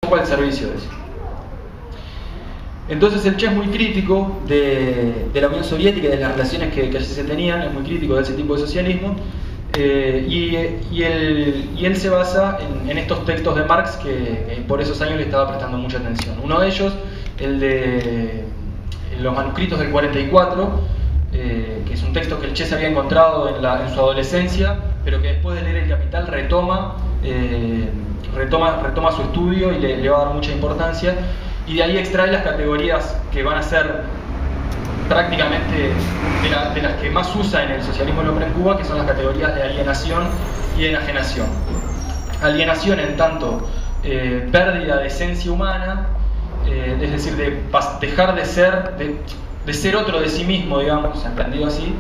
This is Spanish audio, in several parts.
poco al servicio de eso. Entonces el Che es muy crítico de la Unión Soviética y de las relaciones que allí se tenían, es muy crítico de ese tipo de socialismo, y él se basa en estos textos de Marx que por esos años le estaba prestando mucha atención. Uno de ellos, el de los manuscritos del 44, que es un texto que el Che se había encontrado en su adolescencia, pero que después de leer El Capital retoma su estudio y le va a dar mucha importancia, y de ahí extrae las categorías que van a ser prácticamente de las que más usa en el socialismo del hombre en Cuba, que son las categorías de alienación y enajenación. Alienación en tanto pérdida de esencia humana, es decir, de dejar de ser otro de sí mismo, digamos, entendido así.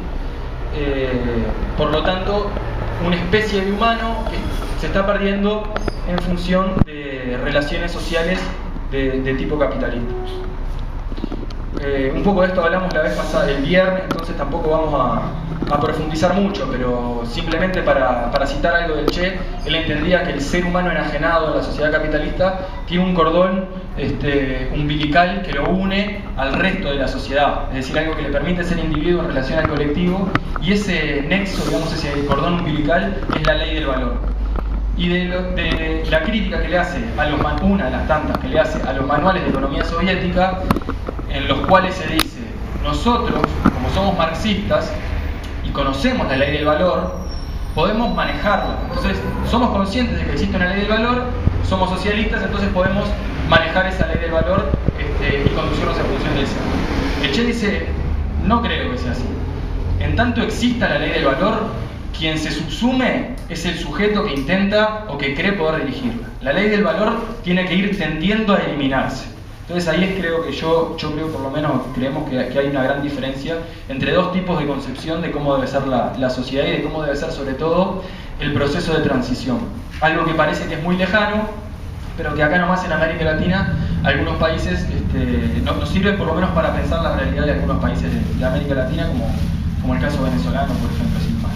Por lo tanto, una especie de humano que se está perdiendo en función de relaciones sociales de tipo capitalista. Un poco de esto hablamos la vez pasada, el viernes, entonces tampoco vamos a profundizar mucho, pero simplemente para citar algo del Che, él entendía que el ser humano enajenado en la sociedad capitalista tiene un cordón umbilical que lo une al resto de la sociedad, es decir, algo que le permite ser individuo en relación al colectivo, y ese nexo, digamos, ese cordón umbilical es la ley del valor. Y de la crítica que le hace una de las tantas que le hace a los manuales de economía soviética, en los cuales se dice: nosotros, como somos marxistas y conocemos la ley del valor, podemos manejarla. Entonces, somos conscientes de que existe una ley del valor, somos socialistas, entonces podemos manejar esa ley del valor y conducirnos en función de esa. El Che dice: no creo que sea así. En tanto exista la ley del valor, quien se subsume es el sujeto que intenta o que cree poder dirigirla. La ley del valor tiene que ir tendiendo a eliminarse. Entonces ahí creo que yo creo, por lo menos creemos que hay una gran diferencia entre dos tipos de concepción de cómo debe ser la sociedad y de cómo debe ser sobre todo el proceso de transición. Algo que parece que es muy lejano, pero que acá nomás en América Latina algunos países nos sirve por lo menos para pensar la realidad de algunos países de América Latina, como el caso venezolano, por ejemplo, sin más.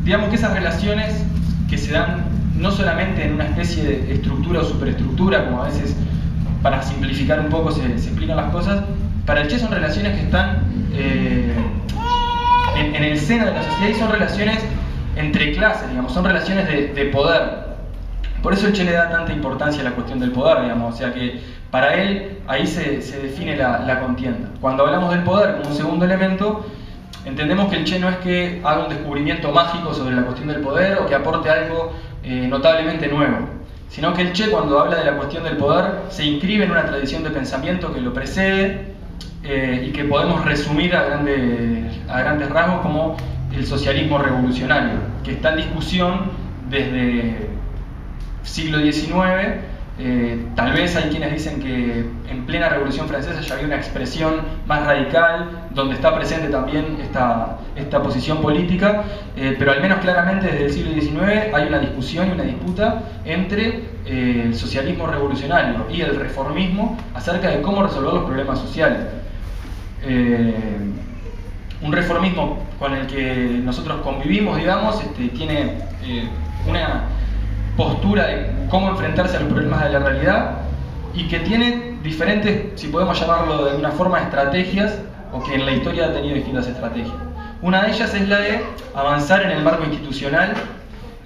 Digamos que esas relaciones que se dan no solamente en una especie de estructura o superestructura, como a veces para simplificar un poco se explican las cosas, para el Che son relaciones que están en el seno de la sociedad y son relaciones entre clases, digamos, son relaciones de poder. Por eso el Che le da tanta importancia a la cuestión del poder, digamos, o sea que para él ahí se define la contienda. Cuando hablamos del poder como un segundo elemento, entendemos que el Che no es que haga un descubrimiento mágico sobre la cuestión del poder o que aporte algo notablemente nuevo, sino que el Che, cuando habla de la cuestión del poder, se inscribe en una tradición de pensamiento que lo precede y que podemos resumir a grandes rasgos como el socialismo revolucionario, que está en discusión desde siglo XIX. Tal vez hay quienes dicen que en plena Revolución Francesa ya había una expresión más radical, donde está presente también esta posición política, pero al menos claramente desde el siglo XIX hay una discusión y una disputa entre el socialismo revolucionario y el reformismo acerca de cómo resolver los problemas sociales. Un reformismo con el que nosotros convivimos, digamos, tiene una postura de cómo enfrentarse a los problemas de la realidad y que tiene diferentes, si podemos llamarlo de alguna forma, estrategias, o que en la historia ha tenido distintas estrategias. Una de ellas es la de avanzar en el marco institucional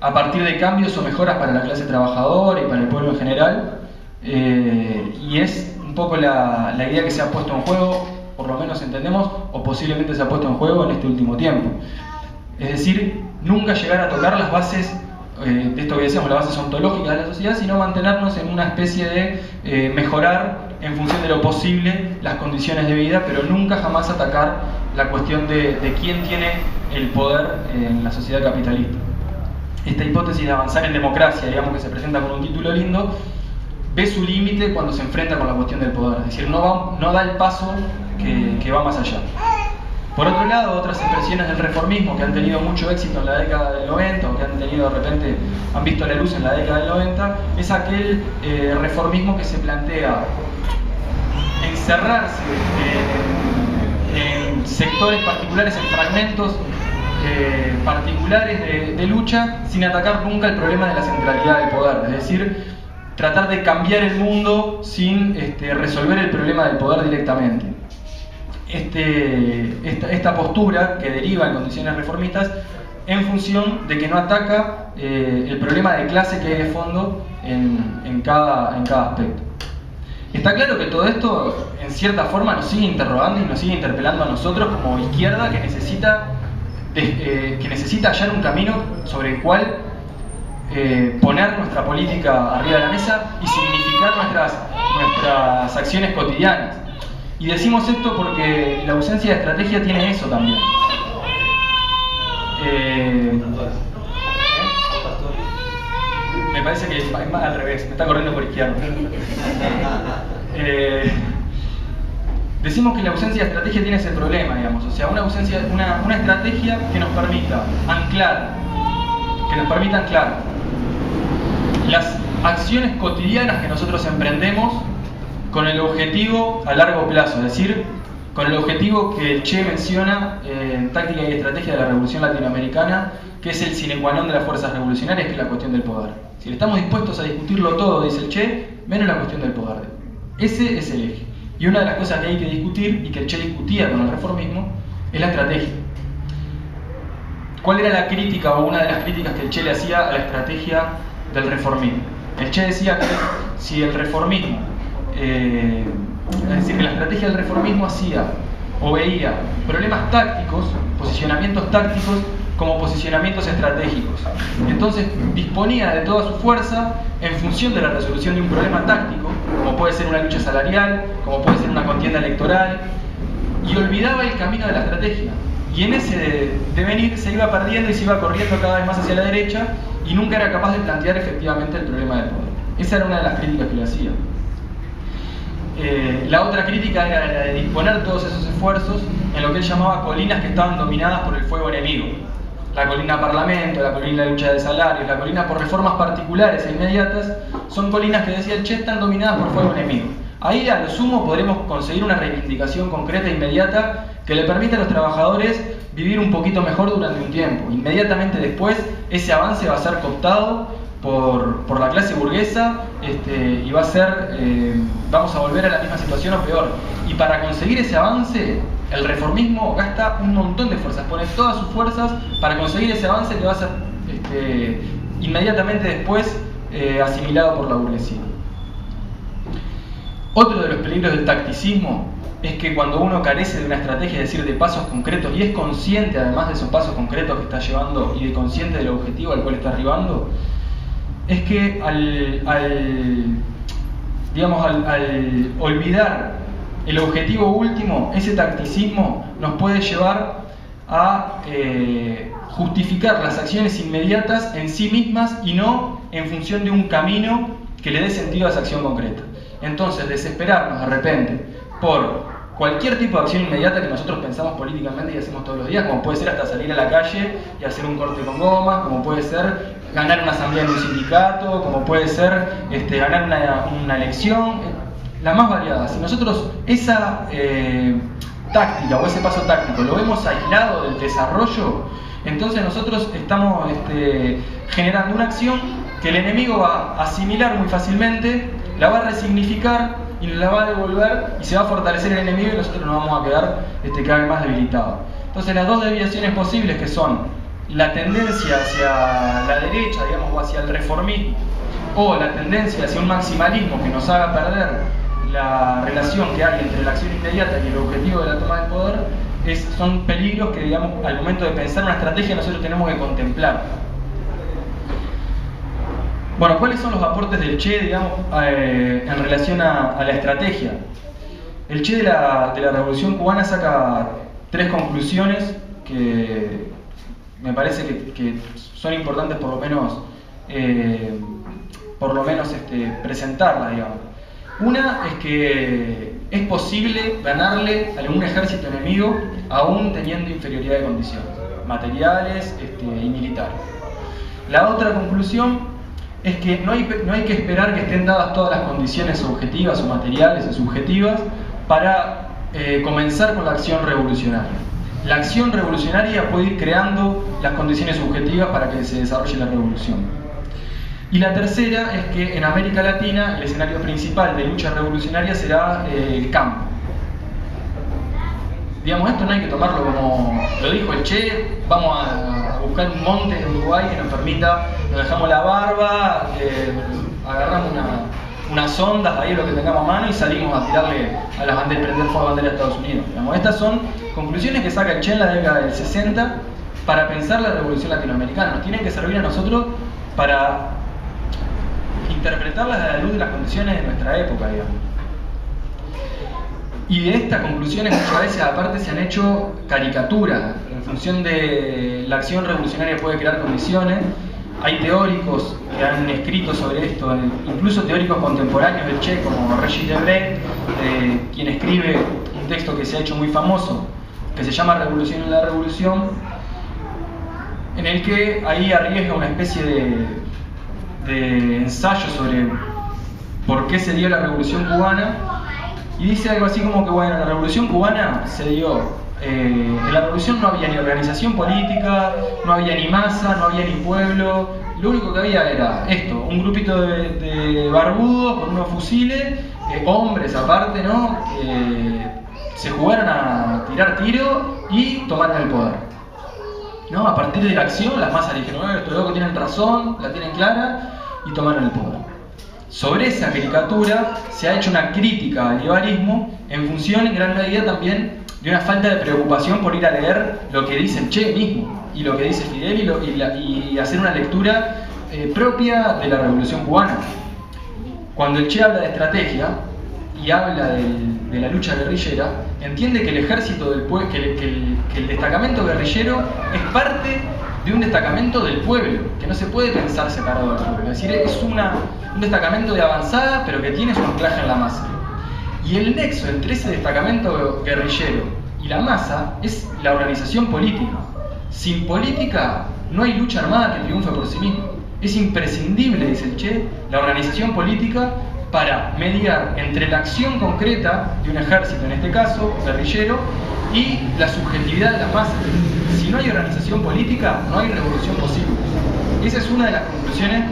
a partir de cambios o mejoras para la clase trabajadora y para el pueblo en general, y es un poco la idea que se ha puesto en juego, por lo menos entendemos, o posiblemente se ha puesto en juego en este último tiempo. Es decir, nunca llegar a tocar las bases de esto que decíamos, las bases ontológicas de la sociedad, sino mantenernos en una especie de mejorar en función de lo posible las condiciones de vida, pero nunca jamás atacar la cuestión de quién tiene el poder en la sociedad capitalista. Esta hipótesis de avanzar en democracia, digamos, que se presenta con un título lindo, ve su límite cuando se enfrenta con la cuestión del poder, es decir, no da el paso que va más allá. Por otro lado, otras expresiones del reformismo que han tenido mucho éxito en la década del 90 o que han visto la luz en la década del 90, es aquel reformismo que se plantea encerrarse en sectores particulares, en fragmentos particulares de lucha sin atacar nunca el problema de la centralidad del poder, es decir, tratar de cambiar el mundo sin resolver el problema del poder directamente. Esta postura que deriva en condiciones reformistas en función de que no ataca el problema de clase que hay de fondo en cada aspecto. Está claro que todo esto, en cierta forma, nos sigue interrogando y nos sigue interpelando a nosotros como izquierda que necesita hallar un camino sobre el cual poner nuestra política arriba de la mesa y significar nuestras acciones cotidianas. Y decimos esto porque la ausencia de estrategia tiene eso también. Me parece que es al revés, me está corriendo por izquierda. Decimos que la ausencia de estrategia tiene ese problema, digamos, o sea, una estrategia que nos permita anclar las acciones cotidianas que nosotros emprendemos con el objetivo a largo plazo, es decir, con el objetivo que el Che menciona en Táctica y Estrategia de la Revolución Latinoamericana, que es el sine qua non de las fuerzas revolucionarias, que es la cuestión del poder. Si estamos dispuestos a discutirlo todo, dice el Che, menos la cuestión del poder. Ese es el eje. Y una de las cosas que hay que discutir, y que el Che discutía con el reformismo, es la estrategia. ¿Cuál era la crítica o una de las críticas que el Che le hacía a la estrategia del reformismo? El Che decía que si el reformismo, es decir, que la estrategia del reformismo hacía o veía problemas tácticos, posicionamientos tácticos, como posicionamientos estratégicos. Entonces disponía de toda su fuerza en función de la resolución de un problema táctico, como puede ser una lucha salarial, como puede ser una contienda electoral, y olvidaba el camino de la estrategia. Y en ese devenir se iba perdiendo y se iba corriendo cada vez más hacia la derecha y nunca era capaz de plantear efectivamente el problema del poder. Esa era una de las críticas que le hacía. La otra crítica era la de disponer todos esos esfuerzos en lo que él llamaba colinas que estaban dominadas por el fuego enemigo. La colina Parlamento, la colina de lucha de salarios, la colina por reformas particulares e inmediatas, son colinas que, decía el Che, están dominadas por fuego enemigo. Ahí a lo sumo podremos conseguir una reivindicación concreta e inmediata que le permita a los trabajadores vivir un poquito mejor durante un tiempo. Inmediatamente después ese avance va a ser cooptado por la clase burguesa y va a ser, vamos a volver a la misma situación o peor. Y para conseguir ese avance, el reformismo gasta un montón de fuerzas, pone todas sus fuerzas para conseguir ese avance que va a ser inmediatamente después asimilado por la burguesía. Otro de los peligros del tacticismo es que cuando uno carece de una estrategia, es decir, de pasos concretos, y es consciente además de esos pasos concretos que está llevando y de consciente del objetivo al cual está arribando, es que al olvidar el objetivo último, ese tacticismo nos puede llevar a justificar las acciones inmediatas en sí mismas y no en función de un camino que le dé sentido a esa acción concreta. Entonces, desesperarnos de repente por cualquier tipo de acción inmediata que nosotros pensamos políticamente y hacemos todos los días, como puede ser hasta salir a la calle y hacer un corte con gomas, como puede ser ganar una asamblea en un sindicato, como puede ser ganar una elección, la más variada. Si nosotros esa táctica o ese paso táctico lo vemos aislado del desarrollo, entonces nosotros estamos generando una acción que el enemigo va a asimilar muy fácilmente, la va a resignificar y nos la va a devolver y se va a fortalecer el enemigo y nosotros nos vamos a quedar cada vez más debilitados. Entonces las dos desviaciones posibles, que son la tendencia hacia la derecha, digamos, o hacia el reformismo, o la tendencia hacia un maximalismo que nos haga perder la relación que hay entre la acción inmediata y el objetivo de la toma del poder, son peligros que, digamos, al momento de pensar una estrategia nosotros tenemos que contemplar. Bueno, ¿cuáles son los aportes del Che, digamos, en relación a la estrategia? El Che de la Revolución Cubana saca tres conclusiones que me parece que son importantes por lo menos presentarlas, digamos. Una es que es posible ganarle a algún ejército enemigo aún teniendo inferioridad de condiciones materiales y militares. La otra conclusión es que no hay que esperar que estén dadas todas las condiciones objetivas o materiales o subjetivas para comenzar con la acción revolucionaria. la acción revolucionaria puede ir creando las condiciones subjetivas para que se desarrolle la revolución. Y la tercera es que en América Latina el escenario principal de lucha revolucionaria será el campo. Digamos, esto no hay que tomarlo como lo dijo el Che, vamos a buscar un monte en Uruguay que nos permita, nos dejamos la barba, agarramos unas ondas, ahí lo que tengamos a mano y salimos a tirarle a las banderas, prender fuego a la bandera de Estados Unidos. Digamos, estas son conclusiones que saca el Che en la década del 60 para pensar la revolución latinoamericana. Nos tienen que servir a nosotros para interpretarlas a la luz de las condiciones de nuestra época, digamos. Y de estas conclusiones muchas veces aparte se han hecho caricaturas en función de la acción revolucionaria puede crear condiciones. Hay teóricos que han escrito sobre esto, incluso teóricos contemporáneos del Che como Regis Debray, quien escribe un texto que se ha hecho muy famoso que se llama Revolución en la Revolución, en el que ahí arriesga una especie de ensayo sobre por qué se dio la Revolución Cubana. Y dice algo así como que, bueno, la Revolución Cubana se dio, en la Revolución no había ni organización política, no había ni masa, no había ni pueblo, lo único que había era esto, un grupito de barbudos con unos fusiles, hombres aparte, ¿no? Se jugaron a tirar tiro y tomaron el poder. ¿No? A partir de la acción, las masas dijeron, estos locos tienen razón, la tienen clara, y tomaron el poder. Sobre esa caricatura se ha hecho una crítica al guevarismo en función en gran medida también de una falta de preocupación por ir a leer lo que dice el Che mismo y lo que dice Fidel y hacer una lectura propia de la Revolución Cubana. Cuando el Che habla de estrategia y habla de la lucha guerrillera, entiende que el ejército del pueblo, que el destacamento guerrillero es parte de un destacamento del pueblo, que no se puede pensar separado del pueblo. Es decir, es un destacamento de avanzada, pero que tiene su anclaje en la masa. Y el nexo entre ese destacamento guerrillero y la masa es la organización política. Sin política no hay lucha armada que triunfe por sí misma. Es imprescindible, dice el Che, la organización política para mediar entre la acción concreta de un ejército, en este caso guerrillero, y la subjetividad de las masas. Si no hay organización política, no hay revolución posible. Esa es una de las conclusiones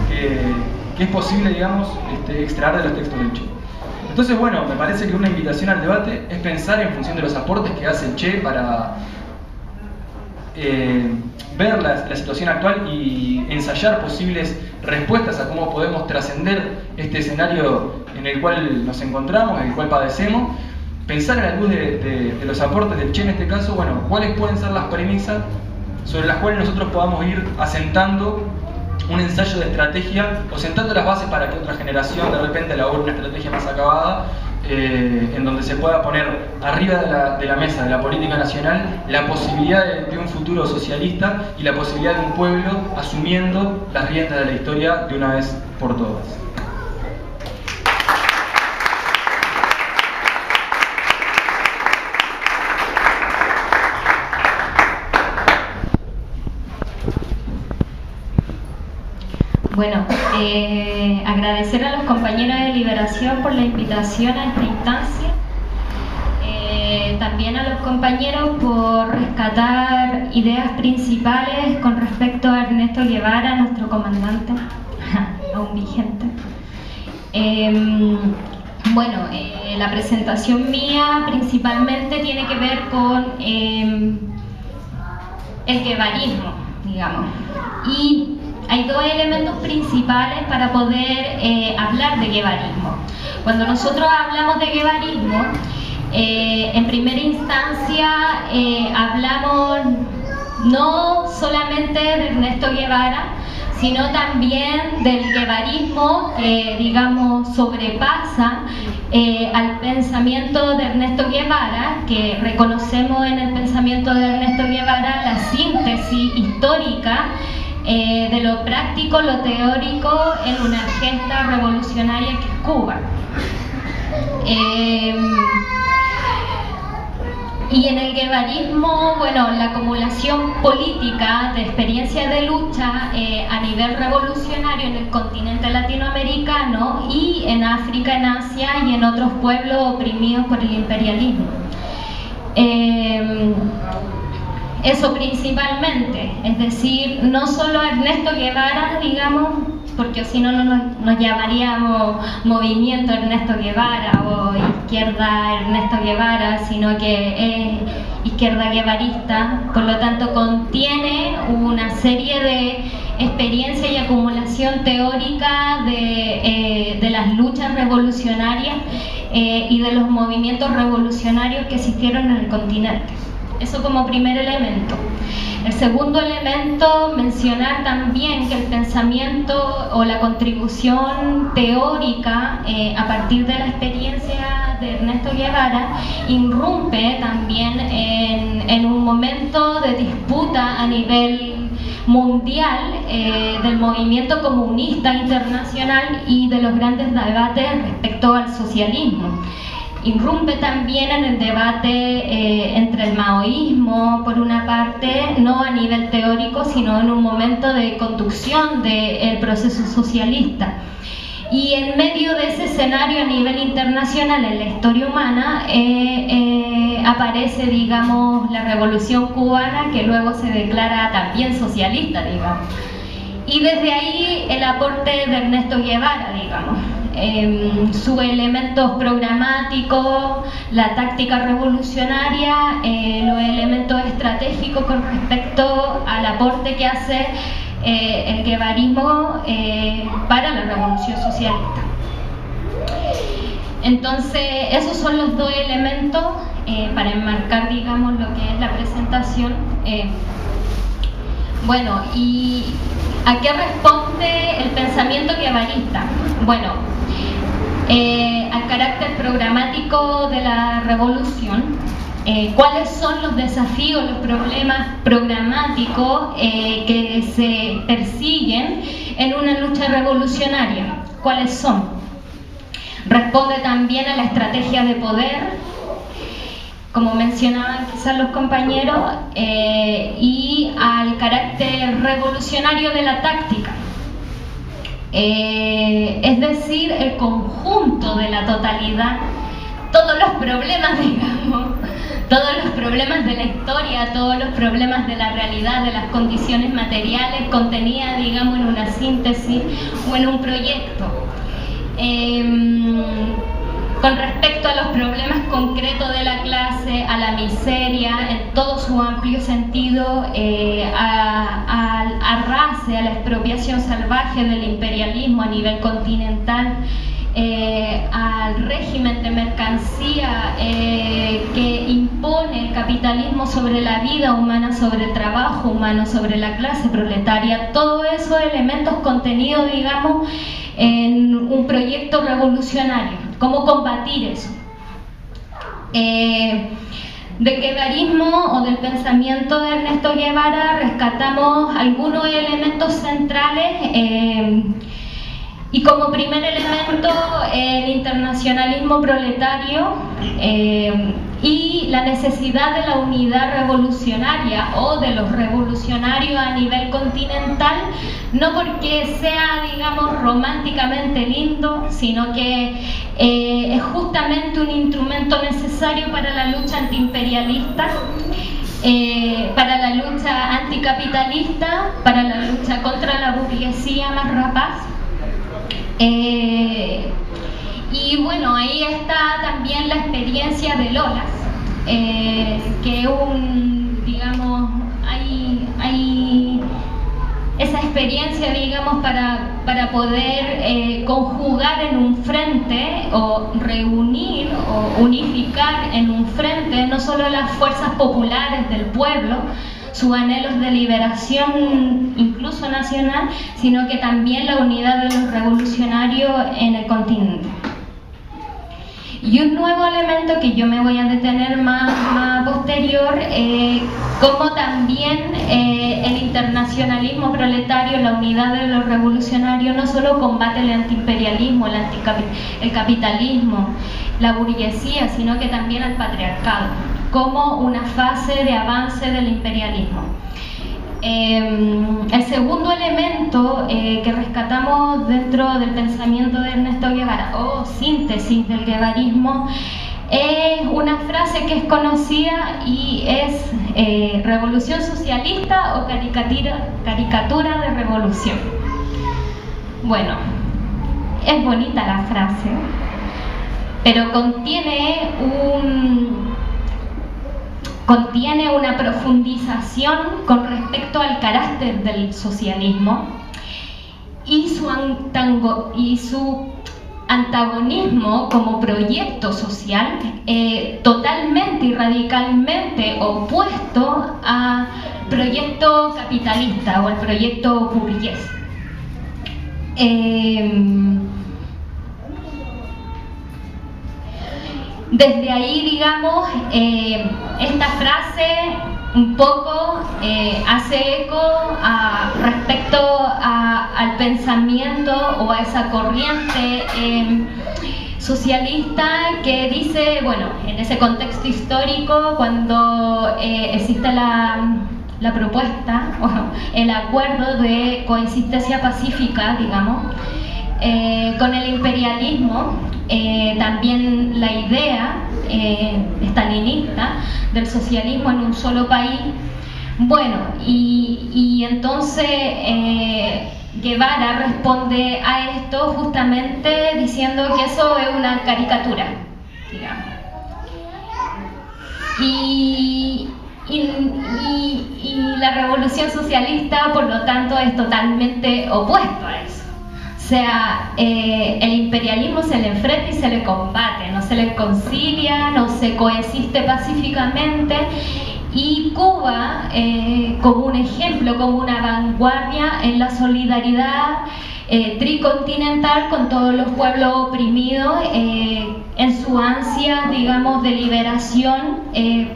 que es posible, digamos, extraer de los textos del Che. Entonces, bueno, me parece que una invitación al debate es pensar en función de los aportes que hace el Che para ver la situación actual y ensayar posibles respuestas a cómo podemos trascender este escenario en el cual nos encontramos, en el cual padecemos. Pensar en la luz de los aportes del Che en este caso, bueno, cuáles pueden ser las premisas sobre las cuales nosotros podamos ir asentando un ensayo de estrategia o sentando las bases para que otra generación de repente elabore una estrategia más acabada, en donde se pueda poner arriba de la mesa de la política nacional la posibilidad de un futuro socialista y la posibilidad de un pueblo asumiendo las riendas de la historia de una vez por todas. Bueno, agradecer a los compañeros de Liberación por la invitación a esta instancia, también a los compañeros por rescatar ideas principales con respecto a Ernesto Guevara, nuestro comandante, aún vigente. Bueno, la presentación mía principalmente tiene que ver con el guevarismo, digamos, y hay dos elementos principales para poder hablar de guevarismo. Cuando nosotros hablamos de guevarismo, en primera instancia hablamos no solamente de Ernesto Guevara, sino también del guevarismo que, digamos, sobrepasa al pensamiento de Ernesto Guevara, que reconocemos en el pensamiento de Ernesto Guevara la síntesis histórica de lo práctico, lo teórico en una gesta revolucionaria que es Cuba. Y en el guevarismo, bueno, la acumulación política de experiencia de lucha a nivel revolucionario en el continente latinoamericano y en África, en Asia y en otros pueblos oprimidos por el imperialismo. eso principalmente, es decir, no solo a Ernesto Guevara, digamos, porque si no nos llamaríamos Movimiento Ernesto Guevara o Izquierda Ernesto Guevara, sino que es izquierda guevarista, por lo tanto contiene una serie de experiencia y acumulación teórica de las luchas revolucionarias y de los movimientos revolucionarios que existieron en el continente. Eso como primer elemento. El segundo elemento, mencionar también que el pensamiento o la contribución teórica a partir de la experiencia de Ernesto Guevara irrumpe también en un momento de disputa a nivel mundial del movimiento comunista internacional y de los grandes debates respecto al socialismo. Irrumpe también en el debate entre el maoísmo, por una parte, no a nivel teórico, sino en un momento de conducción del proceso socialista. Y en medio de ese escenario a nivel internacional en la historia humana aparece, digamos, la Revolución Cubana, que luego se declara también socialista, digamos. Y desde ahí el aporte de Ernesto Guevara, digamos. Sus elementos programáticos, la táctica revolucionaria, los elementos estratégicos con respecto al aporte que hace el guevarismo para la revolución socialista. Entonces, esos son los dos elementos para enmarcar, digamos, lo que es la presentación. Bueno, ¿y a qué responde el pensamiento guevarista? Bueno, al carácter programático de la revolución, cuáles son los desafíos, los problemas programáticos que se persiguen en una lucha revolucionaria, cuáles son. Responde también a la estrategia de poder, como mencionaban quizás los compañeros, y al carácter revolucionario de la táctica. Es decir, el conjunto de la totalidad, todos los problemas, digamos, todos los problemas de la historia, todos los problemas de la realidad, de las condiciones materiales, contenida, digamos, en una síntesis o en un proyecto. Con respecto a los problemas concretos de la clase, a la miseria, en todo su amplio sentido, al arrase, a la expropiación salvaje del imperialismo a nivel continental, al régimen de mercancía que impone el capitalismo sobre la vida humana, sobre el trabajo humano, sobre la clase proletaria, todos esos elementos contenidos, digamos, en un proyecto revolucionario. ¿Cómo combatir eso? Del guevarismo o del pensamiento de Ernesto Guevara rescatamos algunos elementos centrales y como primer elemento el internacionalismo proletario y la necesidad de la unidad revolucionaria o de los revolucionarios a nivel continental, no porque sea, digamos, románticamente lindo, sino que es justamente un instrumento necesario para la lucha antiimperialista, para la lucha anticapitalista, para la lucha contra la burguesía más rapaz. Y bueno, ahí está también la experiencia de Lolas, que digamos, hay esa experiencia, digamos, para poder conjugar en un frente o reunir o unificar en un frente no solo las fuerzas populares del pueblo, sus anhelos de liberación incluso nacional, sino que también la unidad de los revolucionarios en el continente. Y un nuevo elemento que yo me voy a detener más posterior, como también el internacionalismo proletario, la unidad de los revolucionarios, no solo combate el antiimperialismo, el capitalismo, la burguesía, sino que también el patriarcado, como una fase de avance del imperialismo. El segundo elemento que rescatamos dentro del pensamiento de Ernesto Guevara, o síntesis del guevarismo, es una frase que es conocida y es revolución socialista o caricatura de revolución. Bueno, es bonita la frase, pero contiene una profundización con respecto al carácter del socialismo y su antagonismo como proyecto social totalmente y radicalmente opuesto al proyecto capitalista o al proyecto burgués. Desde ahí, digamos, esta frase un poco hace eco respecto al pensamiento o a esa corriente socialista que dice, bueno, en ese contexto histórico, cuando existe la propuesta o el acuerdo de coexistencia pacífica, digamos, con el imperialismo, también la idea estalinista del socialismo en un solo país. Bueno, y entonces Guevara responde a esto justamente diciendo que eso es una caricatura, digamos. Y la revolución socialista, por lo tanto, es totalmente opuesto a eso. O sea, el imperialismo se le enfrenta y se le combate, no se le concilia, no se coexiste pacíficamente. Y Cuba, como un ejemplo, como una vanguardia en la solidaridad tricontinental con todos los pueblos oprimidos, en su ansia, digamos, de liberación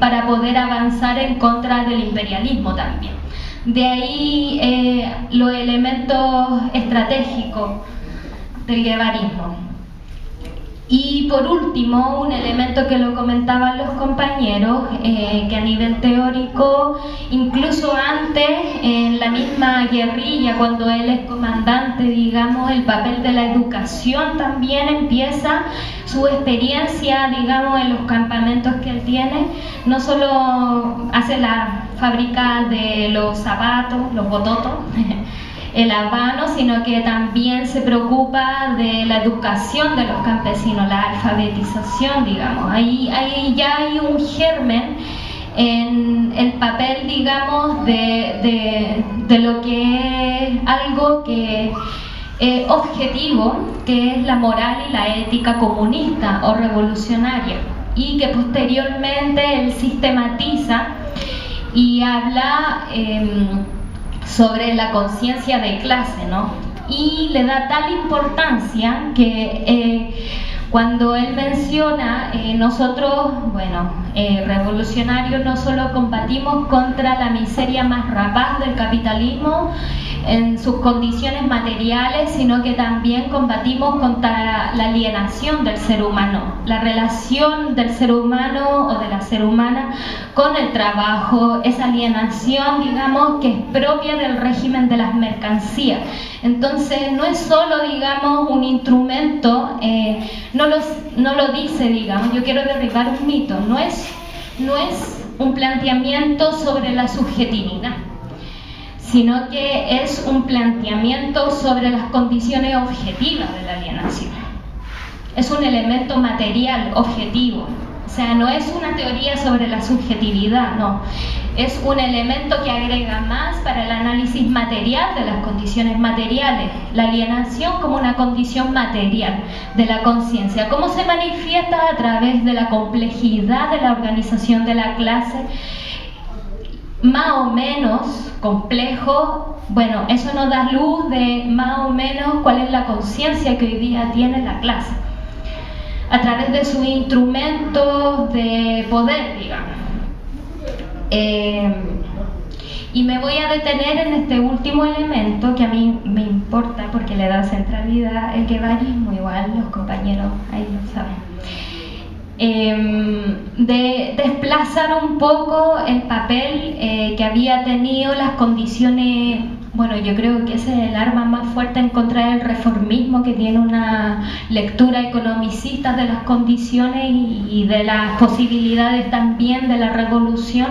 para poder avanzar en contra del imperialismo también. De ahí los elementos estratégicos del guevarismo. Y por último, un elemento que lo comentaban los compañeros, que a nivel teórico, incluso antes, en la misma guerrilla, cuando él es comandante, digamos, el papel de la educación también empieza, su experiencia, digamos, en los campamentos que él tiene, no solo hace la fábrica de los zapatos, los bototos, el habano, sino que también se preocupa de la educación de los campesinos, la alfabetización, digamos. Ahí ya hay un germen en el papel, digamos, de lo que es algo que es objetivo, que es la moral y la ética comunista o revolucionaria, y que posteriormente él sistematiza y habla sobre la conciencia de clase, ¿no? Y le da tal importancia que cuando él menciona, nosotros, bueno, revolucionarios no solo combatimos contra la miseria más rapaz del capitalismo en sus condiciones materiales, sino que también combatimos contra la alienación del ser humano, la relación del ser humano o de la ser humana con el trabajo, esa alienación, digamos, que es propia del régimen de las mercancías. Entonces no es solo, digamos, un instrumento, no lo dice, digamos, yo quiero derribar un mito, no es un planteamiento sobre la subjetividad, sino que es un planteamiento sobre las condiciones objetivas de la alienación. Es un elemento material, objetivo. O sea, no es una teoría sobre la subjetividad, no. Es un elemento que agrega más para el análisis material de las condiciones materiales. La alienación como una condición material de la conciencia. ¿Cómo se manifiesta? A través de la complejidad de la organización de la clase, más o menos complejo. Bueno, eso nos da luz de más o menos cuál es la conciencia que hoy día tiene la clase, a través de sus instrumentos de poder, digamos. Y me voy a detener en este último elemento que a mí me importa porque le da centralidad el guevarismo, igual los compañeros ahí lo saben. De desplazar un poco el papel que había tenido las condiciones Bueno, yo creo que ese es el arma más fuerte en contra del reformismo, que tiene una lectura economicista de las condiciones y de las posibilidades también de la revolución,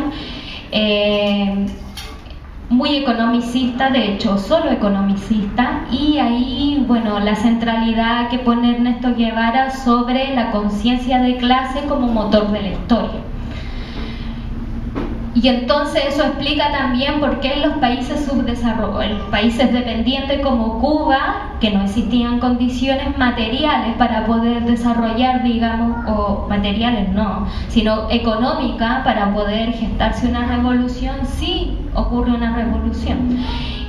muy economicista, de hecho solo economicista, y ahí, bueno, la centralidad que pone Ernesto Guevara sobre la conciencia de clase como motor de la historia. Y entonces eso explica también por qué en los países subdesarrollados, en los países dependientes como Cuba, que no existían condiciones materiales para poder desarrollar, digamos, o materiales no, sino económicas para poder gestarse una revolución, sí ocurre una revolución.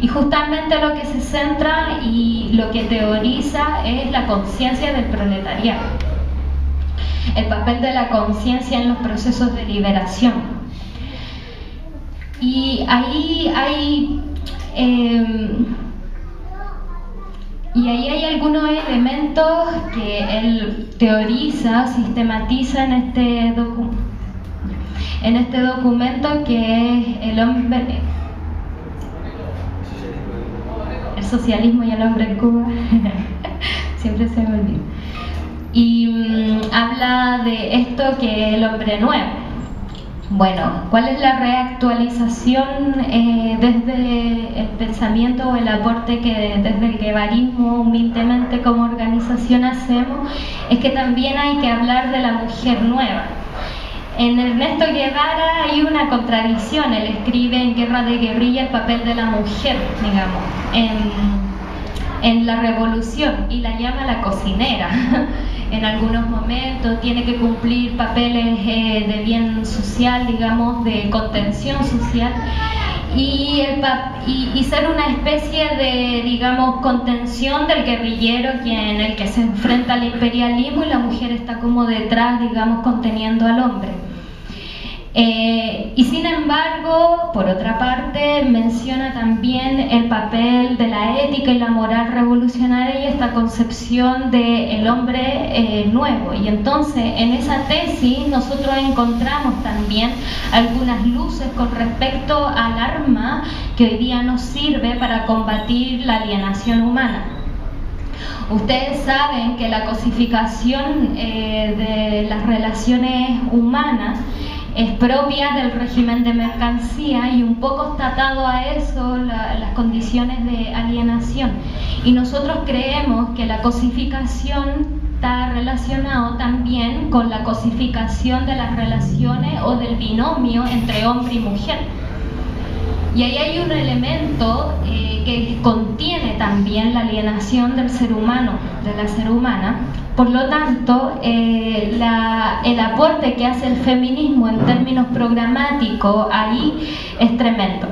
Y justamente lo que se centra y lo que teoriza es la conciencia del proletariado, el papel de la conciencia en los procesos de liberación. Y ahí hay algunos elementos que él teoriza, sistematiza en este documento, que es el hombre, el socialismo y el hombre en Cuba. Siempre se me olvida. Y habla de esto que es el hombre nuevo. Bueno, ¿cuál es la reactualización desde el pensamiento o el aporte que desde el guevarismo humildemente como organización hacemos? Es que también hay que hablar de la mujer nueva. En Ernesto Guevara hay una contradicción. Él escribe en Guerra de Guerrilla el papel de la mujer, digamos, en la revolución, y la llama la cocinera. En algunos momentos tiene que cumplir papeles de bien social, digamos, de contención social, y ser una especie de, digamos, contención del guerrillero en el que se enfrenta al imperialismo, y la mujer está como detrás, digamos, conteniendo al hombre. Y sin embargo, por otra parte, menciona también el papel de la ética y la moral revolucionaria y esta concepción del hombre nuevo. Y entonces, en esa tesis, nosotros encontramos también algunas luces con respecto al arma que hoy día nos sirve para combatir la alienación humana. Ustedes saben que la cosificación de las relaciones humanas es propia del régimen de mercancía, y un poco está atado a eso las condiciones de alienación. Y nosotros creemos que la cosificación está relacionado también con la cosificación de las relaciones o del binomio entre hombre y mujer. Y ahí hay un elemento que contiene también la alienación del ser humano, de la ser humana. Por lo tanto, el aporte que hace el feminismo en términos programáticos ahí es tremendo.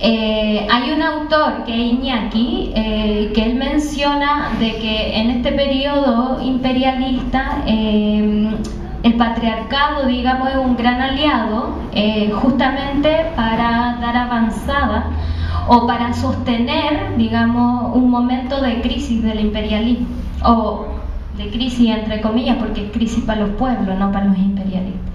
Hay un autor que es Iñaki, que él menciona de que en este periodo imperialista el patriarcado, digamos, es un gran aliado justamente para dar avanzada o para sostener, digamos, un momento de crisis del imperialismo, o de crisis entre comillas, porque es crisis para los pueblos, no para los imperialistas.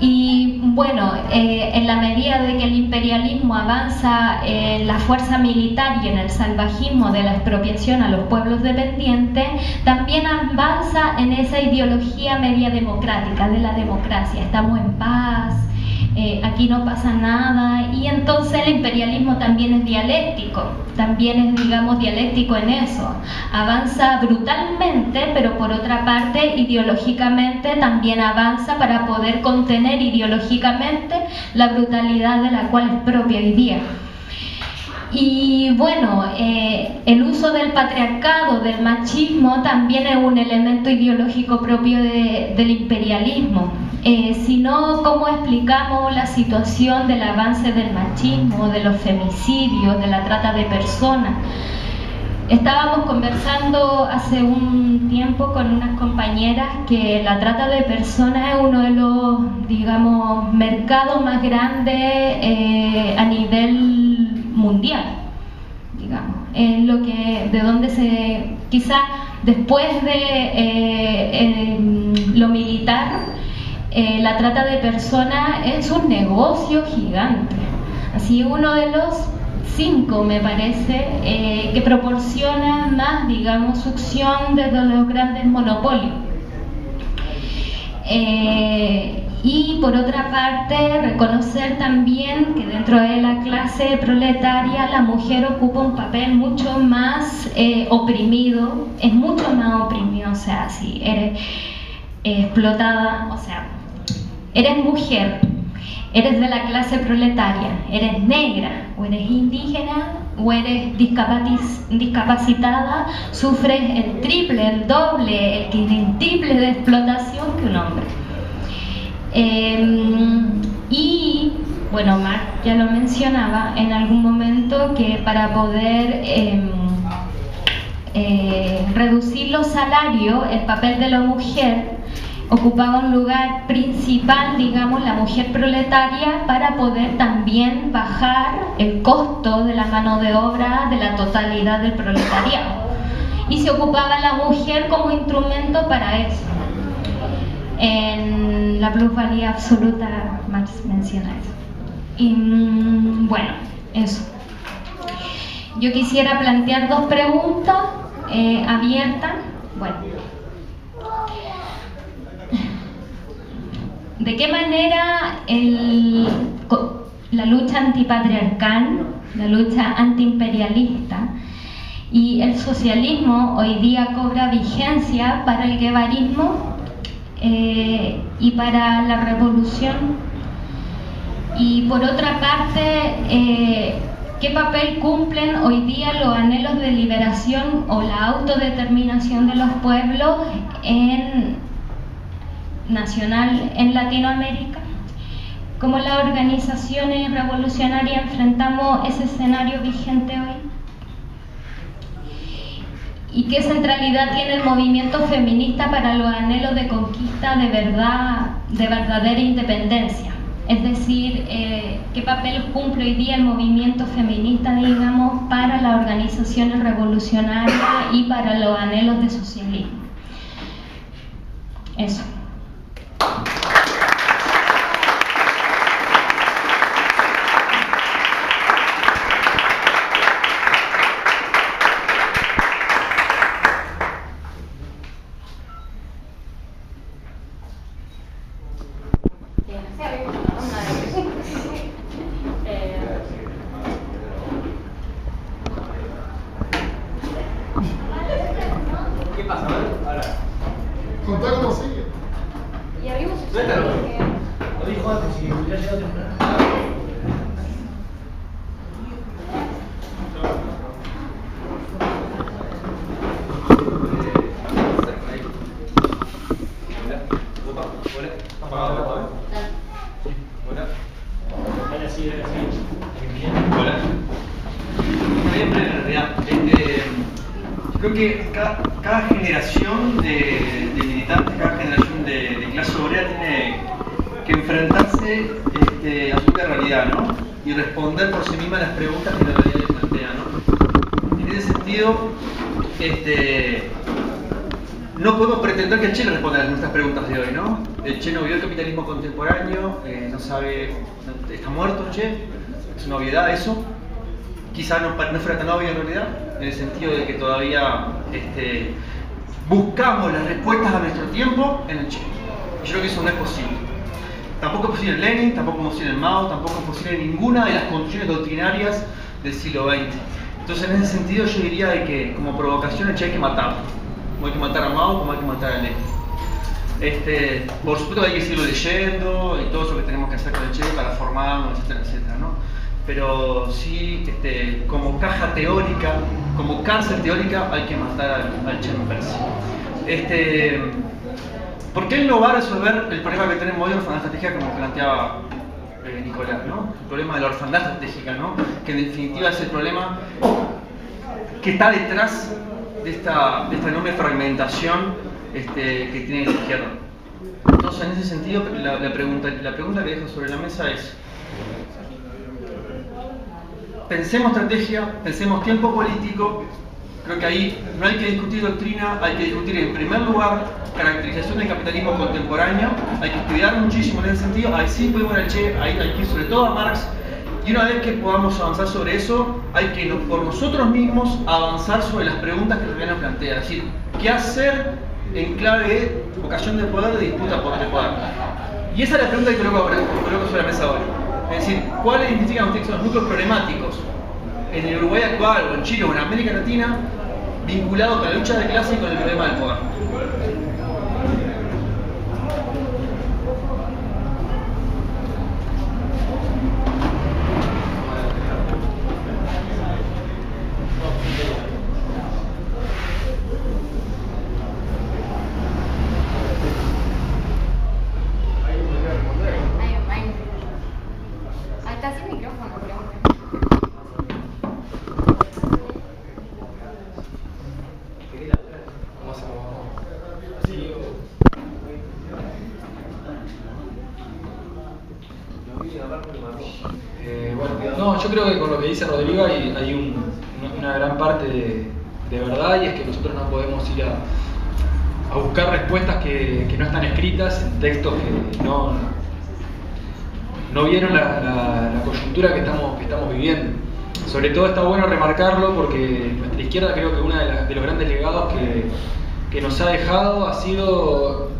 Y bueno, en la medida de que el imperialismo avanza en la fuerza militar y en el salvajismo de la expropiación a los pueblos dependientes, también avanza en esa ideología media democrática de la democracia. Estamos en paz, aquí no pasa nada, y entonces el imperialismo también es dialéctico, también es, digamos, dialéctico en eso. Avanza brutalmente, pero por otra parte ideológicamente también avanza para poder contener ideológicamente la brutalidad de la cual es propia hoy día. Y bueno, el uso del patriarcado, del machismo, también es un elemento ideológico propio del imperialismo. Si no, ¿cómo explicamos la situación del avance del machismo, de los femicidios, de la trata de personas? Estábamos conversando hace un tiempo con unas compañeras que la trata de personas es uno de los, digamos, mercados más grandes a nivel mundial, digamos. Es lo que, de donde se, quizá después de lo militar, la trata de personas es un negocio gigante. así uno de los 5, me parece, que proporciona más, digamos, succión desde los grandes monopolios. Y por otra parte, reconocer también que dentro de la clase proletaria la mujer ocupa un papel mucho más oprimido, es mucho más oprimido, o sea, si eres explotada, o sea, eres mujer, eres de la clase proletaria, eres negra, o eres indígena, o eres discapacitada, sufres el triple, el doble, el quintuple de explotación que un hombre. Y, bueno, Marx ya lo mencionaba en algún momento, que para poder reducir los salarios, el papel de la mujer ocupaba un lugar principal, digamos, la mujer proletaria, para poder también bajar el costo de la mano de obra de la totalidad del proletariado. Y se ocupaba la mujer como instrumento para eso. En la plusvalía absoluta, Marx menciona eso. Y bueno, eso. Yo quisiera plantear 2 preguntas abiertas. Bueno, ¿de qué manera la lucha antipatriarcal, la lucha antiimperialista y el socialismo hoy día cobra vigencia para el guevarismo y para la revolución? Y por otra parte, ¿qué papel cumplen hoy día los anhelos de liberación o la autodeterminación de los pueblos nacional en Latinoamérica? ¿Cómo las organizaciones revolucionarias enfrentamos ese escenario vigente hoy? ¿Y qué centralidad tiene el movimiento feminista para los anhelos de conquista de verdadera independencia? Es decir, ¿qué papel cumple hoy día el movimiento feminista, digamos, para las organizaciones revolucionarias y para los anhelos de socialismo? Eso. ¿Qué pasa? Ahora. Contá cómo sigue. Y abrimos el Suéltalo. Lo dijo antes, si hubiera llegado temprano. Ahora sí, ahora sí. Hola. Está bien, pero en realidad, creo que cada generación de militantes, cada generación de clase obrera tiene que enfrentarse a su propia realidad, ¿no? Y responder por sí misma las preguntas que la realidad le plantea, ¿no? En ese sentido, no podemos pretender que el Che le responda a nuestras preguntas de hoy, ¿no? El Che no vio el capitalismo contemporáneo, no sabe, está muerto el Che, es una obviedad eso. Quizá no fuera tan obvio en realidad, en el sentido de que todavía buscamos las respuestas a nuestro tiempo en el Che. Y yo creo que eso no es posible. Tampoco es posible en Lenin, tampoco es posible en Mao, tampoco es posible en ninguna de las construcciones doctrinarias del siglo XX. Entonces, en ese sentido, yo diría de que como provocación el Che hay que matarlo. Como hay que matar a Mao, como hay que matar a Lenin. Por supuesto hay que seguirlo leyendo y todo eso que tenemos que hacer con el Che para formarnos, etcétera, etcétera, ¿no? Pero sí, como caja teórica, como cárcel teórica, hay que matar al Che, me parece. Porque él no va a resolver el problema que tenemos hoy de orfandad estratégica, como planteaba Nicolás, ¿no? El problema de la orfandad estratégica, ¿no? Que en definitiva es el problema que está detrás de esta enorme fragmentación que tiene la izquierda. Entonces, en ese sentido, la pregunta que dejo sobre la mesa es: pensemos estrategia, pensemos tiempo político. Creo que ahí no hay que discutir doctrina, hay que discutir en primer lugar caracterización del capitalismo contemporáneo, hay que estudiar muchísimo en ese sentido. Ahí sí podemos ir al Che, ahí hay que ir sobre todo a Marx Y una vez que podamos avanzar sobre eso, hay que por nosotros mismos avanzar sobre las preguntas que Reviano plantea. Es decir, ¿qué hacer en clave de vocación de poder, de disputa por el poder? Y esa es la pregunta que coloco sobre la mesa hoy. Es decir, ¿cuáles identifican ustedes los núcleos problemáticos en el Uruguay actual, o en Chile, o en América Latina, vinculados con la lucha de clase y con el problema del poder? Ahí está sin micrófono, pregunta. ¿Cómo hacemos? ¿Así o...? Bueno, no, yo creo que con lo que dice Rodrigo hay una gran parte de verdad, y es que nosotros no podemos ir a buscar respuestas que no están escritas en textos que no vieron la coyuntura que estamos viviendo. Sobre todo está bueno remarcarlo porque nuestra izquierda, creo que uno de los grandes legados que nos ha dejado ha sido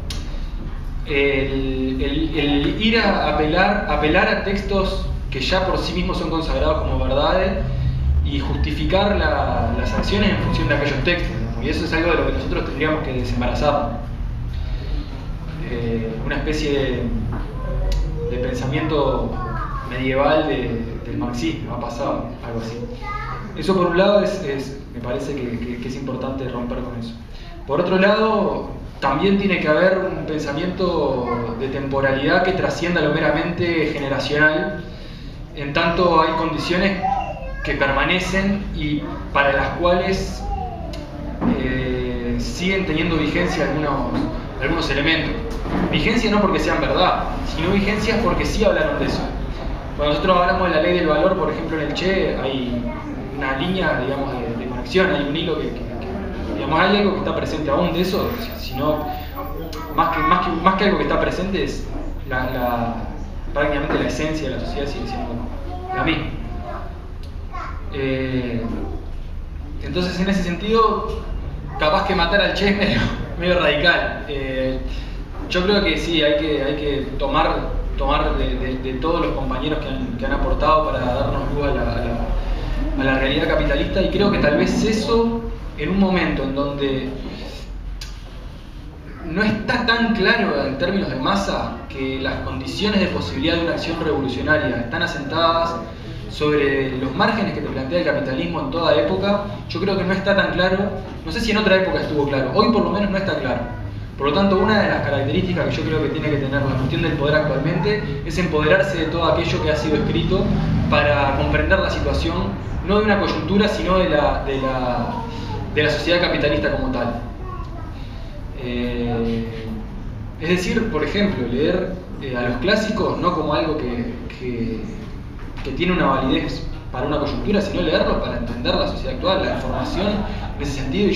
el ir a apelar a textos que ya por sí mismos son consagrados como verdades y justificar las acciones en función de aquellos textos, ¿no? Y eso es algo de lo que nosotros tendríamos que desembarazar. Una especie de pensamiento medieval del marxismo ha pasado, algo así. Eso por un lado me parece que es importante romper con eso. Por otro lado, también tiene que haber un pensamiento de temporalidad que trascienda lo meramente generacional, en tanto hay condiciones que permanecen y para las cuales siguen teniendo vigencia algunos elementos. Vigencia no porque sean verdad, sino vigencias porque sí hablaron de eso. Cuando nosotros hablamos de la ley del valor, por ejemplo, en el Che, hay una línea, digamos, de conexión, hay un hilo que digamos, hay algo que está presente aún de eso, sino más que algo que está presente es prácticamente la esencia de la sociedad sigue siendo la misma. Entonces, en ese sentido, capaz que matar al Che es medio radical. Yo creo que sí, hay que tomar de todos los compañeros que han aportado para darnos luz a la realidad capitalista, y creo que tal vez eso, en un momento en donde no está tan claro en términos de masa que las condiciones de posibilidad de una acción revolucionaria están asentadas sobre los márgenes que te plantea el capitalismo en toda época, yo creo que no está tan claro. No sé si en otra época estuvo claro, hoy por lo menos no está claro. Por lo tanto, una de las características que yo creo que tiene que tener la cuestión del poder actualmente es empoderarse de todo aquello que ha sido escrito para comprender la situación, no de una coyuntura, sino de la sociedad capitalista como tal. Es decir, por ejemplo, leer a los clásicos no como algo que tiene una validez para una coyuntura, sino leerlos para entender la sociedad actual, la información en ese sentido. Y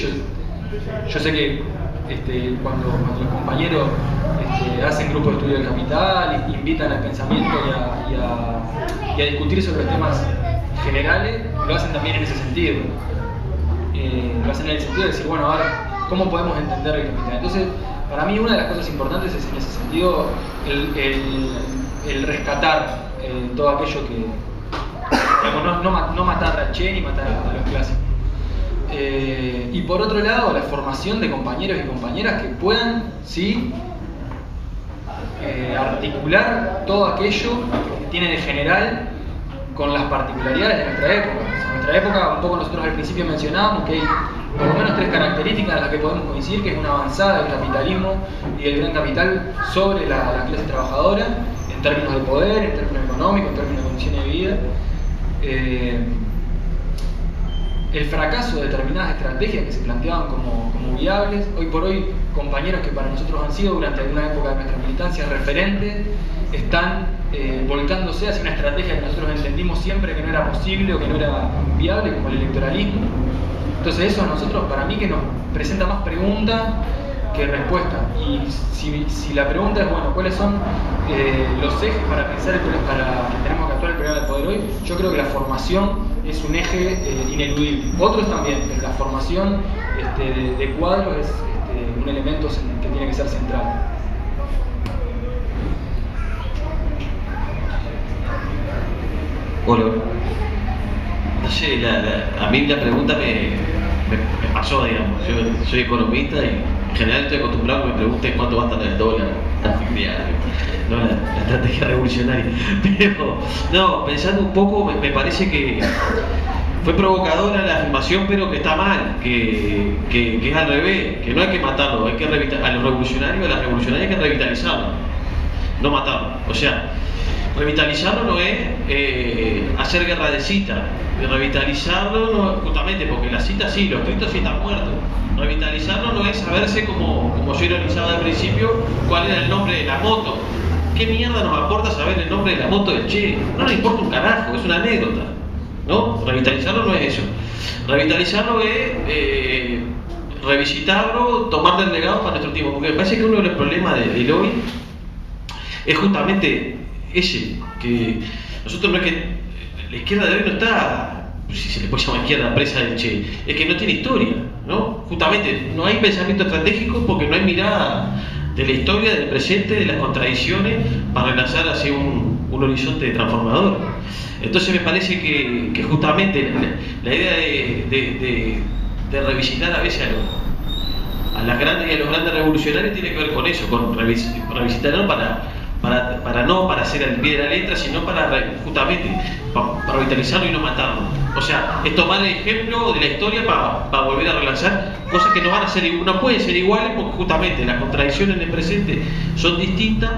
yo sé que cuando los compañeros hacen grupos de estudio del capital, invitan al pensamiento y a discutir sobre temas generales, lo hacen también en ese sentido. Lo hacen en el sentido de decir, bueno, a ver, ¿cómo podemos entender el capital? Entonces, para mí una de las cosas importantes es en ese sentido el rescatar todo aquello que, digamos, no matar a Che ni matar a los clásicos. Y por otro lado, la formación de compañeros y compañeras que puedan, sí, articular todo aquello que tiene de general con las particularidades de nuestra época. En nuestra época, un poco nosotros al principio mencionábamos que hay por lo menos tres características en las que podemos coincidir, que es una avanzada del capitalismo y del gran capital sobre la clase trabajadora, en términos de poder, en términos económicos, en términos de condiciones de vida. El fracaso de determinadas estrategias que se planteaban como viables. Hoy por hoy, compañeros que para nosotros han sido durante alguna época de nuestra militancia referentes, están volcándose hacia una estrategia que nosotros entendimos siempre que no era posible o que no era viable, como el electoralismo. Entonces eso a nosotros, para mí, que nos presenta más preguntas que respuesta. Y si la pregunta es, bueno, ¿cuáles son los ejes para pensar para que tenemos que actuar el programa del poder hoy? Yo creo que la formación es un eje ineludible. Otros también, pero la formación de cuadros es un elemento que tiene que ser central. Hola. No sé, a mí la pregunta me pasó, digamos. Yo soy economista y en general estoy acostumbrado a que me pregunten cuánto va a estar el dólar al fin de año, no la estrategia revolucionaria. Pero, no, pensando un poco, me parece que fue provocadora la afirmación, pero que está mal, que es al revés, que no hay que matarlo, hay que a los revolucionarios, a las revolucionarias hay que revitalizarlo, no matarlo. O sea, revitalizarlo no es hacer guerra de cita, revitalizarlo no, justamente porque las citas sí, los escritos sí están muertos. Revitalizarlo no es saberse, como yo ironizaba al principio, cuál era el nombre de la moto. ¿Qué mierda nos aporta saber el nombre de la moto del Che? No le importa un carajo, es una anécdota, ¿no? Revitalizarlo no es eso. Revitalizarlo es revisitarlo, tomar del legado para nuestro tiempo, porque me parece que uno de los problemas del hoy es justamente ese, que nosotros no es que la izquierda de hoy no está, si se le puede llamar izquierda, presa del Che, es que no tiene historia, ¿no? Justamente no hay pensamiento estratégico porque no hay mirada de la historia, del presente, de las contradicciones para relanzar hacia un horizonte transformador. Entonces me parece que justamente la idea de revisitar a veces a las grandes y a los grandes revolucionarios tiene que ver con eso, con revisitarlo para hacer al pie de la letra, sino justamente para revitalizarlo y no matarlo. O sea, es tomar el ejemplo de la historia para volver a relanzar cosas que no van a ser, no pueden ser iguales porque justamente las contradicciones en el presente son distintas,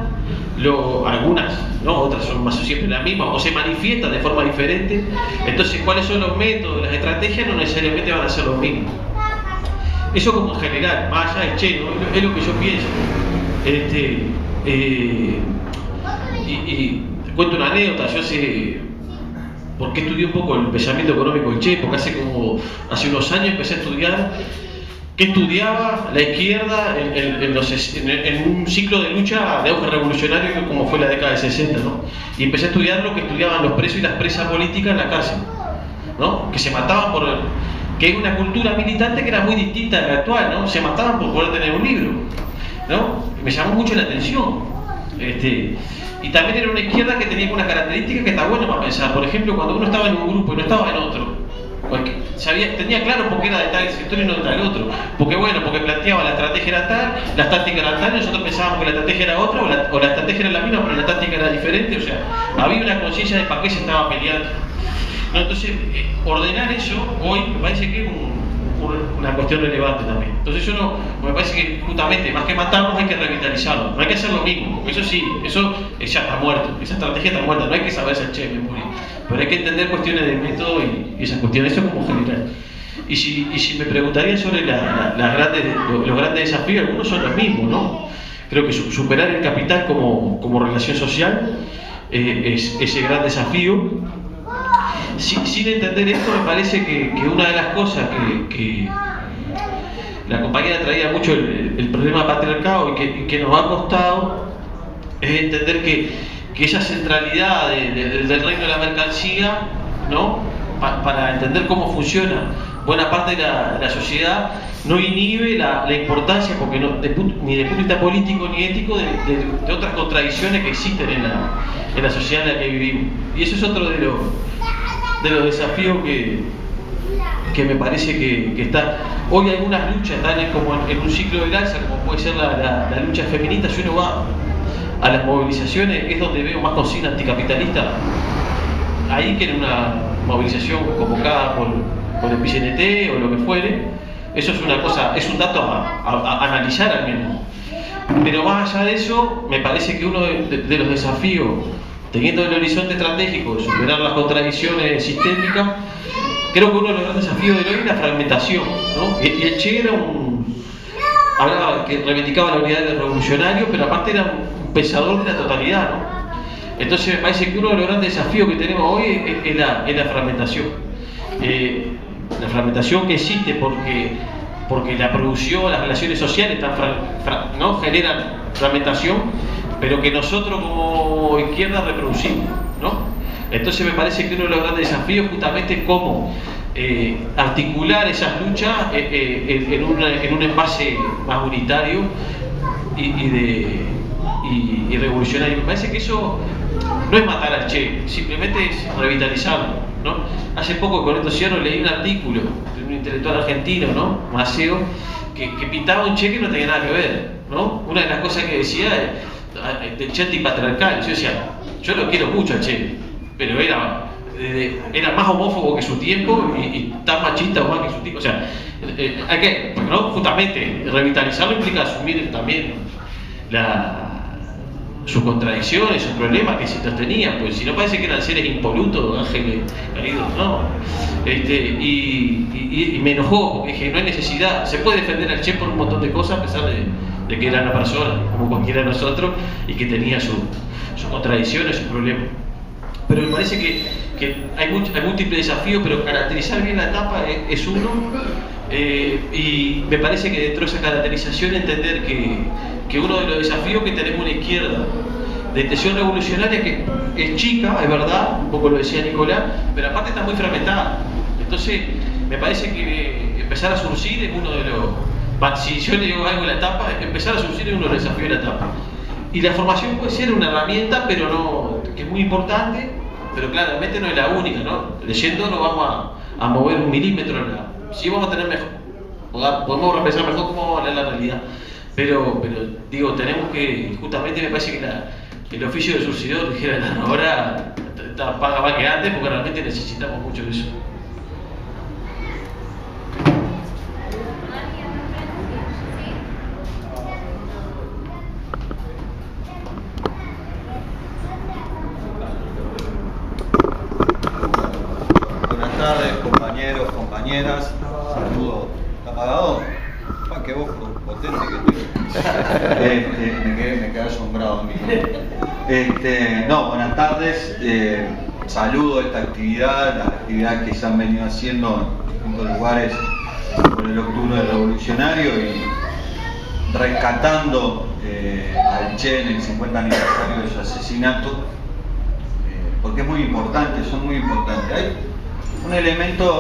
algunas, ¿no? Otras son más o siempre las mismas o se manifiestan de forma diferente. Entonces, ¿cuáles son los métodos, las estrategias? No necesariamente van a ser los mismos. Eso como en general, más allá del Che, ¿no? Es lo que yo pienso. Y te cuento una anécdota. Yo porque estudié un poco el pensamiento económico del Che, porque hace unos años empecé a estudiar qué estudiaba la izquierda en un ciclo de lucha de auge revolucionario como fue la década del 60, ¿no? Y empecé a estudiar lo que estudiaban los presos y las presas políticas en la cárcel, ¿no? Que se mataban que hay una cultura militante que era muy distinta a la actual, ¿no? Se mataban por poder tener un libro, ¿no? Me llamó mucho la atención. Y también era una izquierda que tenía unas características que está bueno para pensar. Por ejemplo, cuando uno estaba en un grupo y no estaba en otro, porque tenía claro por qué era de tal sector y no de tal otro. Porque planteaba la estrategia era tal, las tácticas eran tal, y nosotros pensábamos que la estrategia era otra, o la estrategia era la misma, pero la táctica era diferente. O sea, había una conciencia de para qué se estaba peleando, ¿no? Entonces, ordenar eso hoy me parece que es una cuestión relevante también. Entonces me parece que justamente más que matarlos hay que revitalizarlos, no hay que hacer lo mismo, porque eso sí, eso ya está muerto, esa estrategia está muerta, no hay que saberse el Che de memoria, pero hay que entender cuestiones de método y esas cuestiones, eso como general. Y si me preguntaría sobre los grandes desafíos, algunos son los mismos, ¿no? Creo que superar el capital como relación social es ese gran desafío. Sin entender esto, me parece que una de las cosas que la compañera traía mucho el problema patriarcado y que nos ha costado es entender que esa centralidad del reino de la mercancía, ¿no? Para entender cómo funciona buena parte de la sociedad, no inhibe la importancia, porque ni desde el punto de vista político ni ético, de otras contradicciones que existen en la sociedad en la que vivimos. Y eso es otro de los desafíos que me parece que está. Hoy algunas luchas están como en un ciclo del alza, como puede ser la lucha feminista. Si uno va a las movilizaciones, es donde veo más consigna anticapitalista ahí que en una movilización convocada por el PCNT o lo que fuere. Eso es una cosa, es un dato a analizar al menos. Pero más allá de eso, me parece que uno de los desafíos, teniendo el horizonte estratégico de superar las contradicciones sistémicas, creo que uno de los grandes desafíos de hoy es la fragmentación, ¿no? Y el Che era hablaba que reivindicaba la unidad del revolucionario, pero aparte era un pensador de la totalidad, ¿no? Entonces me parece que uno de los grandes desafíos que tenemos hoy es la fragmentación. La fragmentación que existe porque porque la producción, las relaciones sociales ¿no? generan fragmentación, pero que nosotros como izquierda reproducimos, ¿no? Entonces me parece que uno de los grandes desafíos justamente es cómo articular esas luchas en un envase más unitario y revolucionario. Me parece que eso no es matar al Che, simplemente es revitalizarlo, ¿no? Hace poco, con esto cierro, leí un artículo de un intelectual argentino, ¿no? Maceo, que pintaba un Che que no tenía nada que ver, ¿no? Una de las cosas que decía del Che antipatriarcal. Yo decía, yo lo quiero mucho al Che, pero era más homófobo que su tiempo y tan machista o más que su tiempo. O sea, hay que, ¿no? Justamente revitalizarlo implica asumir también sus contradicciones, sus problemas que se los tenían, pues si no parece que eran seres impolutos, ángeles caídos, no. Y me enojó, porque dije, no hay necesidad, se puede defender al Che por un montón de cosas a pesar de que era una persona como cualquiera de nosotros y que tenía sus contradicciones, sus problemas. Pero me parece que hay múltiples desafíos, pero caracterizar bien la etapa es uno, y me parece que dentro de esa caracterización entender que uno de los desafíos que tenemos una izquierda de intención revolucionaria que es chica, es verdad, un poco lo decía Nicolás, pero aparte está muy fragmentada. Entonces me parece que empezar a surgir es uno de los, si yo le digo algo en la etapa, empezar a surgir es uno de los desafíos de la etapa. Y la formación puede ser una herramienta, pero no, que es muy importante, pero claramente no es la única, ¿no? Leyendo no vamos a mover un milímetro, sí vamos a tener mejor, podemos repensar mejor cómo vamos a leer la realidad, pero digo, tenemos que, justamente me parece que el oficio del surcidor, dijera, ahora paga más que antes, porque realmente necesitamos mucho de eso. Buenas tardes, compañeros, compañeras. Saludos. ¿Está apagado? Ah, qué voz potente que estoy. Me quedé asombrado a mí. No, buenas tardes. Saludo esta actividad, la actividad que se han venido haciendo en distintos lugares por el octubre revolucionario y rescatando al Che en el 50 aniversario de su asesinato, porque es muy importante, son muy importantes. Hay un elemento